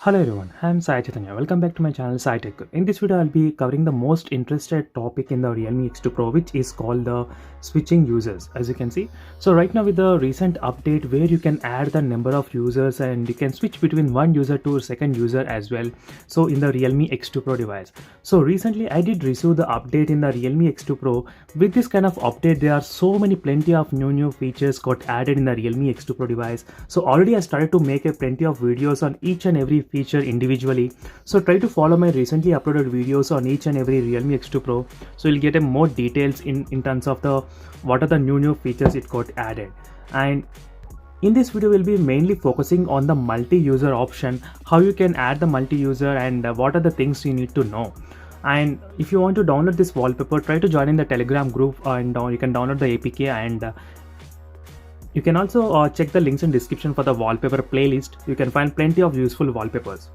Hello everyone, I am Sai Chaitanya. Welcome back to my channel Sai Tech. In this video, I'll be covering the most interested topic in the Realme X2 Pro, which is called the switching users. As you can see, so right now with the recent update where you can add the number of users and you can switch between one user to a second user as well. So in the Realme X2 Pro device. So recently I did receive the update in the Realme X2 Pro. With this kind of update, there are so many plenty of new features got added in the Realme X2 Pro device. So already I started to make a plenty of videos on each and every feature individually. So try to follow my recently uploaded videos on each and every Realme X2 Pro. So you'll get a more details in terms of the what are the new features it got added. And in this video we'll be mainly focusing on the multi-user option, how you can add the multi-user and what are the things you need to know. And if you want to download this wallpaper, try to join in the Telegram group and you can download the APK, and you can also check the links in description for the wallpaper playlist. You can find plenty of useful wallpapers.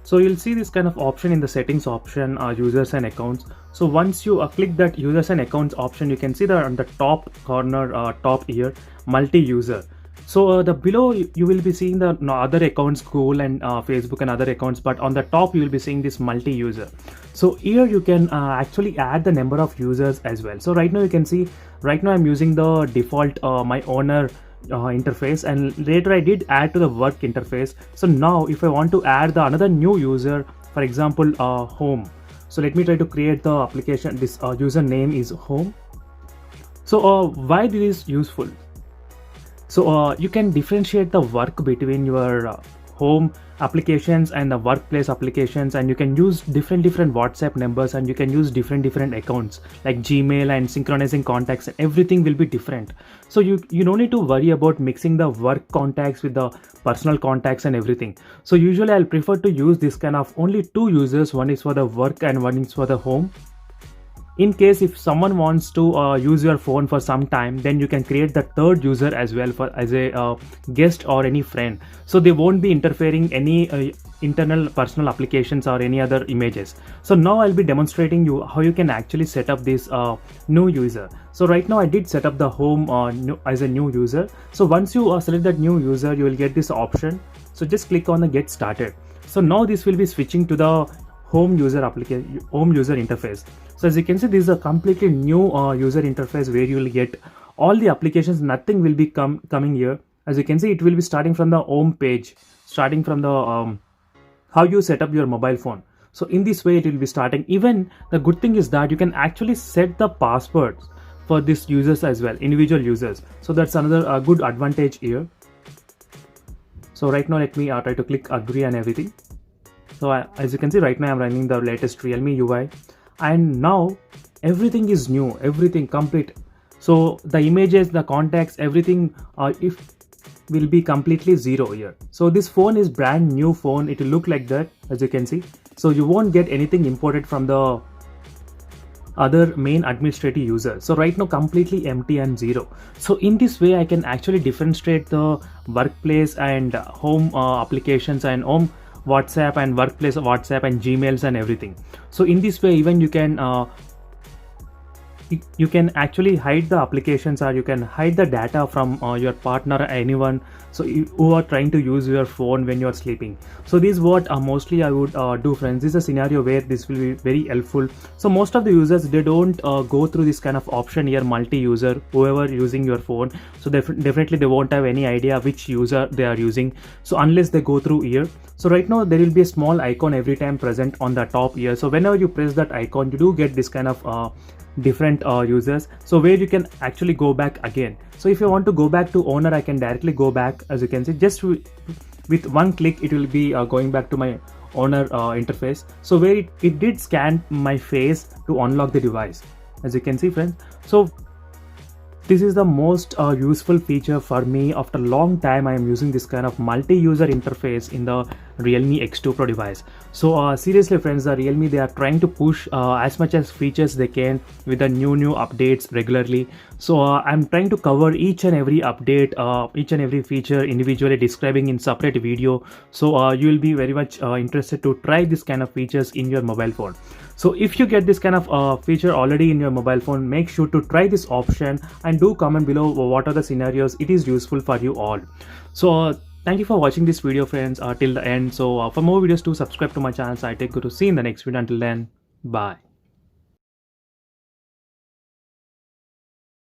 So you'll see this kind of option in the settings option, users and accounts. So once you click that users and accounts option, you can see that on the top corner, top here, multi-user. So the below you will be seeing the other accounts, Google and Facebook and other accounts, but on the top you will be seeing this multi-user. So here you can actually add the number of users as well. So right now you can see, right now I'm using the default my owner interface, and later I did add to the work interface. So now if I want to add the another new user, for example home, so let me try to create the application. This username is home. So why this is useful? So you can differentiate the work between your home applications and the workplace applications, and you can use different WhatsApp numbers, and you can use different accounts like Gmail, and synchronizing contacts and everything will be different. So you don't need to worry about mixing the work contacts with the personal contacts and everything. So usually I'll prefer to use this kind of only two users, one is for the work and one is for the home. In case if someone wants to use your phone for some time, then you can create the third user as well for as a guest or any friend, so they won't be interfering any internal personal applications or any other images. So now I'll be demonstrating you how you can actually set up this new user. So right now I did set up the home as a new user. So once you select that new user, you will get this option. So just click on the get started. So now this will be switching to the home user application, home user interface. So as you can see, this is a completely new user interface where you will get all the applications. Nothing will be coming here. As you can see, it will be starting from the home page, starting from the how you set up your mobile phone. So in this way it will be starting. Even the good thing is that you can actually set the passwords for these users as well, individual users. So that's another good advantage here. So right now let me try to click agree and everything. So as you can see, right now I'm running the latest Realme UI, and now everything is new, everything complete. So the images, the contacts, everything if will be completely zero here. So this phone is brand new phone. It will look like that, as you can see. So you won't get anything imported from the other main administrative users. So right now completely empty and zero. So in this way I can actually differentiate the workplace and home applications and home WhatsApp and workplace WhatsApp and Gmails and everything. So in this way even you can actually hide the applications, or you can hide the data from your partner or anyone who are trying to use your phone when you're sleeping. So this is what mostly I would do, friends. This is a scenario where this will be very helpful. So most of the users, they don't go through this kind of option here, multi-user, whoever using your phone. So definitely they won't have any idea which user they are using, so unless they go through here. So right now there will be a small icon every time present on the top here. So whenever you press that icon, you do get this kind of different users, so where you can actually go back again. So if you want to go back to owner, I can directly go back. As you can see, just with one click it will be going back to my owner interface. So where it did scan my face to unlock the device, as you can see, friends. So this is the most useful feature for me. After a long time I am using this kind of multi-user interface in the Realme X2 Pro device. So seriously, friends, the Realme, they are trying to push as much as features they can with the new updates regularly. So I'm trying to cover each and every update, each and every feature individually, describing in separate video. So you will be very much interested to try this kind of features in your mobile phone. So if you get this kind of feature already in your mobile phone, make sure to try this option and do comment below what are the scenarios it is useful for you all. So Thank you for watching this video, friends, till the end. So for more videos, to subscribe to my channel SciTech Guru. See you in the next video. Until then, bye.